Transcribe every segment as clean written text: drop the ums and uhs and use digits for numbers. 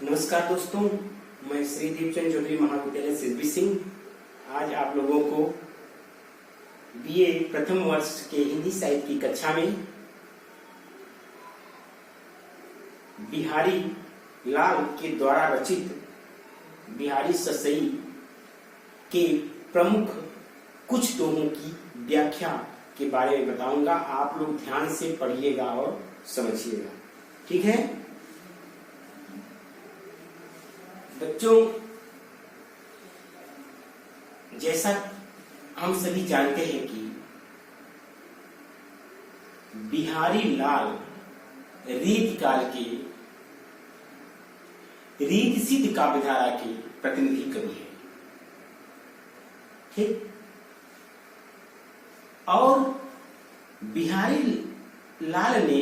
नमस्कार दोस्तों, मैं श्री दीपचंद चौधरी महाविद्यालय सिद्धि सिंह आज आप लोगों को बीए प्रथम वर्ष के हिंदी साहित्य की कक्षा में बिहारी लाल के द्वारा रचित बिहारी ससई के प्रमुख कुछ दोहों की व्याख्या के बारे में बताऊंगा। आप लोग ध्यान से पढ़िएगा और समझिएगा, ठीक है बच्चों। जैसा हम सभी जानते हैं कि बिहारी लाल रीत काल के रीत सिद्ध काव्यधारा के प्रतिनिधि कवि है, ठीक। और बिहारी लाल ने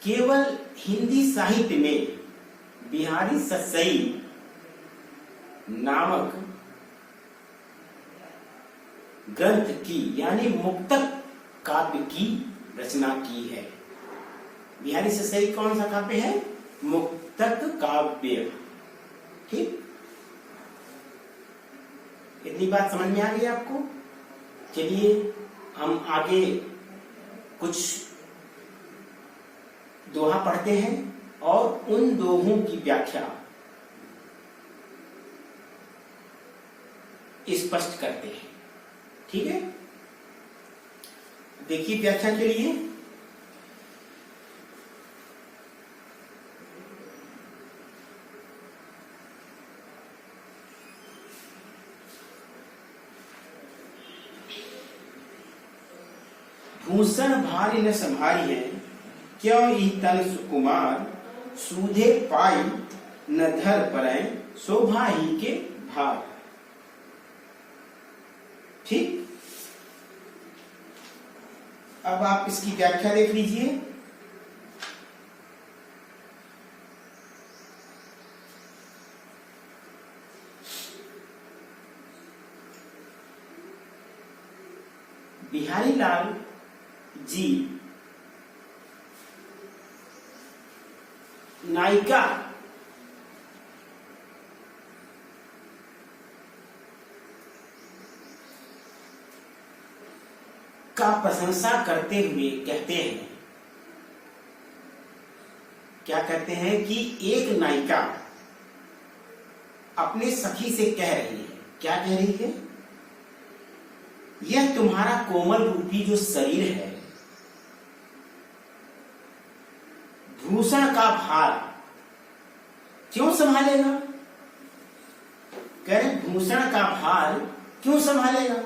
केवल हिंदी साहित्य में बिहारी ससई नामक ग्रंथ की यानी मुक्तक काव्य की रचना की है। बिहारी ससई कौन सा काव्य है? मुक्तक काव्य, ठीक। इतनी बात समझ में आ गई आपको? चलिए हम आगे कुछ दोहा पढ़ते हैं और उन दोहों की व्याख्या स्पष्ट करते हैं, ठीक है। देखिए व्याख्या के लिए भूषण भारी न संभारी है, क्यों ई तन सुकुमार, सूधे पाई न धर परै, शोभा ही के भार, ठीक। अब आप इसकी व्याख्या देख लीजिए। बिहारी लाल जी नायिका का प्रशंसा करते हुए कहते हैं, क्या कहते हैं कि एक नायिका अपने सखी से कह रही है, क्या कह रही है? यह तुम्हारा कोमल रूपी जो शरीर है भूषण का भार क्यों संभालेगा? कह रहे भूषण का भार क्यों संभालेगा?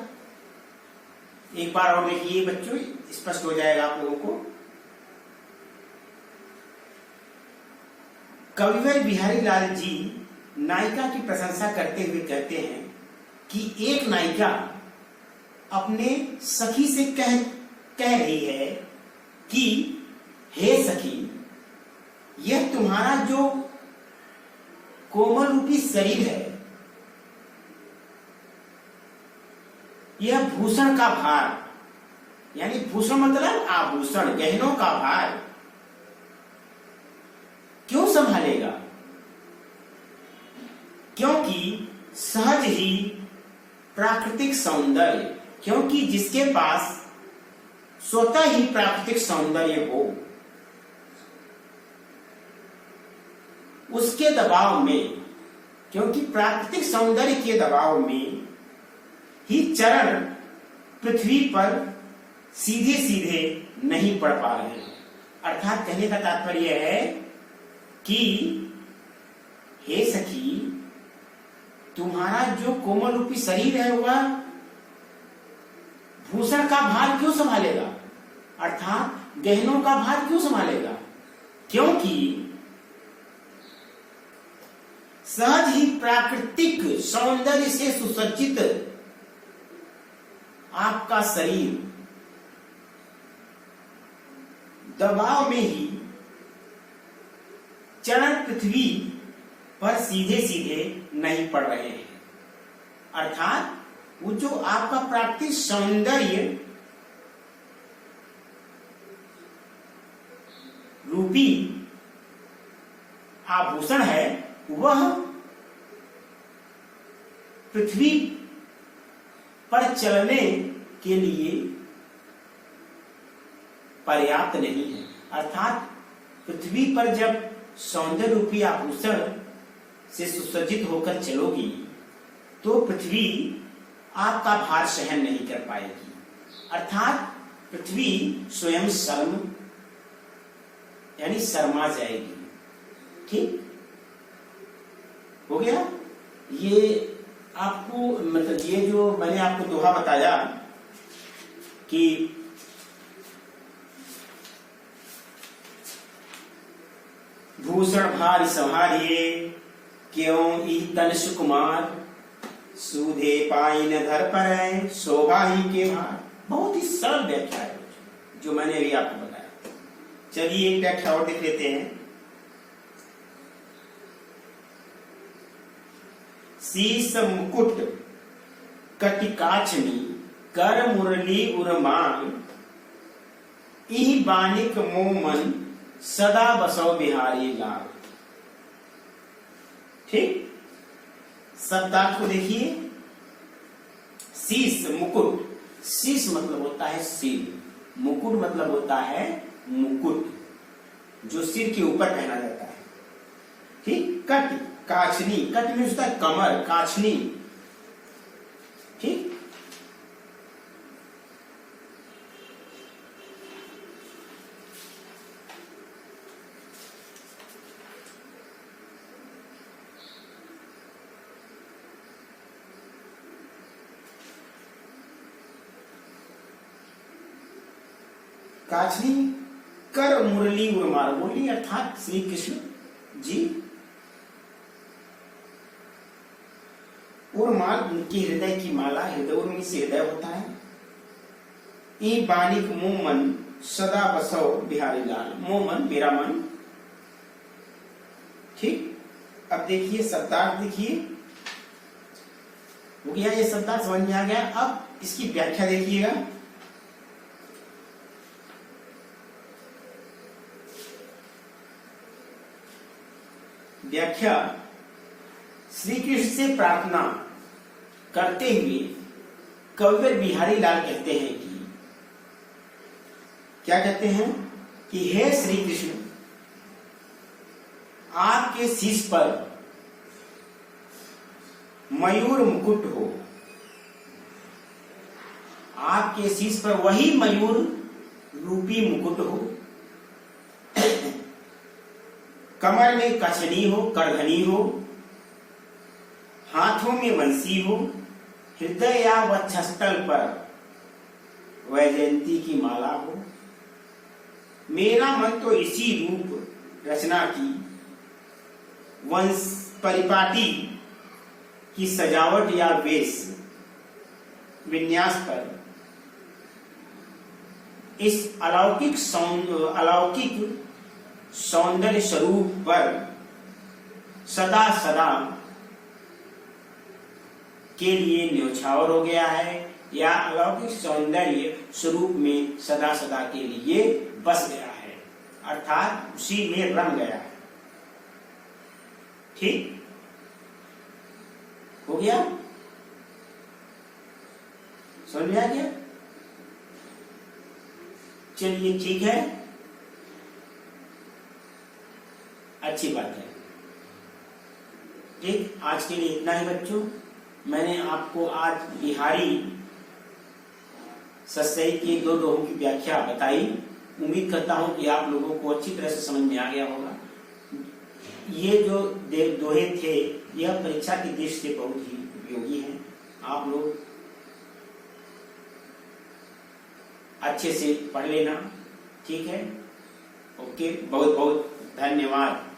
एक बार और देखिए बच्चों, स्पष्ट हो जाएगा आप लोगों को। कविवर बिहारी लाल जी नायिका की प्रशंसा करते हुए कहते हैं कि एक नायिका अपने सखी से कह रही है कि हे सखी, यह तुम्हारा जो कोमल रूपी शरीर है यह भूषण का भार, यानी भूषण मतलब आभूषण गहनों का भार क्यों संभालेगा? क्योंकि सहज ही प्राकृतिक सौंदर्य, क्योंकि जिसके पास स्वतः ही प्राकृतिक सौंदर्य हो उसके दबाव में, क्योंकि प्राकृतिक सौंदर्य के दबाव में ही चरण पृथ्वी पर सीधे सीधे नहीं पड़ पा रहे हैं। अर्थात कहने का तात्पर्य है कि हे सखी, तुम्हारा जो कोमल रूपी शरीर है वह भूषण का भार क्यों संभालेगा, अर्थात गहनों का भार क्यों संभालेगा? क्योंकि सहज ही प्राकृतिक सौंदर्य से सुसज्जित आपका शरीर दबाव में ही चरण पृथ्वी पर सीधे सीधे नहीं पड़ रहे हैं। अर्थात वो जो आपका प्राकृतिक सौंदर्य रूपी आभूषण है वह पृथ्वी पर चलने के लिए पर्याप्त नहीं है। अर्थात पृथ्वी पर जब सौंदर्य रूपी आभूषण से सुसज्जित होकर चलोगी तो पृथ्वी आपका भार सहन नहीं कर पाएगी। अर्थात पृथ्वी स्वयं शर्म यानी शर्मा जाएगी। ठीक हो गया। ये आपको मतलब ये जो मैंने आपको दोहा बताया कि भूषण भारी संहारिये क्यों ई तन सुकुमार सूधे पाई न धर पर शोभा ही के भार। बहुत ही सरल व्याख्या है जो मैंने अभी आपको बताया। चलिए एक व्याख्या और देख लेते हैं। शीस मुकुट कटिकाचनी कर मुरली उर्मांग इहि बानिक मोमन सदा बसो बिहारी लाल। ठीक, शब्दार्थ को देखिए। शीस मुकुट, शीस मतलब होता है सिर, मुकुट मतलब होता है मुकुट जो सिर के ऊपर पहना जाता है। ठीक, कट काछनी, कट में होता है कमर, काछनी। ठीक, काछनी कर मुरली उर्मार, मुरली अर्थात श्री कृष्ण जी, उर्माल उनके हृदय की माला, हृदय उर्मी से हृदय होता है। ई बानिक मोमन सदा बसो बिहारी लाल, मोमन मेरा मन। ठीक, अब देखिए शब्दार्थ देखिए। हो गया ये शब्दार्थ समझ में आ गया। अब इसकी व्याख्या देखिएगा। व्याख्या, श्री कृष्ण से प्रार्थना करते हुए कविवर बिहारी लाल कहते हैं कि क्या कहते हैं कि हे श्री कृष्ण, आपके शीश पर मयूर मुकुट हो, आपके शीश पर वही मयूर रूपी मुकुट हो, कमर में कछनी हो, करधनी हो, हाथों में बंसी हो, हृदय या वक्षस्थल पर वैजयंती की माला हो। मेरा मन तो इसी रूप रचना की वंश परिपाटी की सजावट या वेश विन्यास पर इस अलौकिक सौंदर्य स्वरूप पर सदा सदा के लिए न्यौछावर हो गया है, या अलौकिक सौंदर्य स्वरूप में सदा सदा के लिए बस गया है, अर्थात उसी में रम गया है। ठीक हो गया, समझ में आ गया। चलिए ठीक है, अच्छी बात है। ठीक, आज के लिए इतना ही बच्चों। मैंने आपको आज बिहारी सस्सई के दो दोहों की व्याख्या बताई। उम्मीद करता हूं कि आप लोगों को अच्छी तरह से समझ में आ गया होगा। ये जो दोहे थे यह परीक्षा की दृष्टि से बहुत ही उपयोगी हैं। आप लोग अच्छे से पढ़ लेना। ठीक है, ओके, बहुत बहुत धन्यवाद।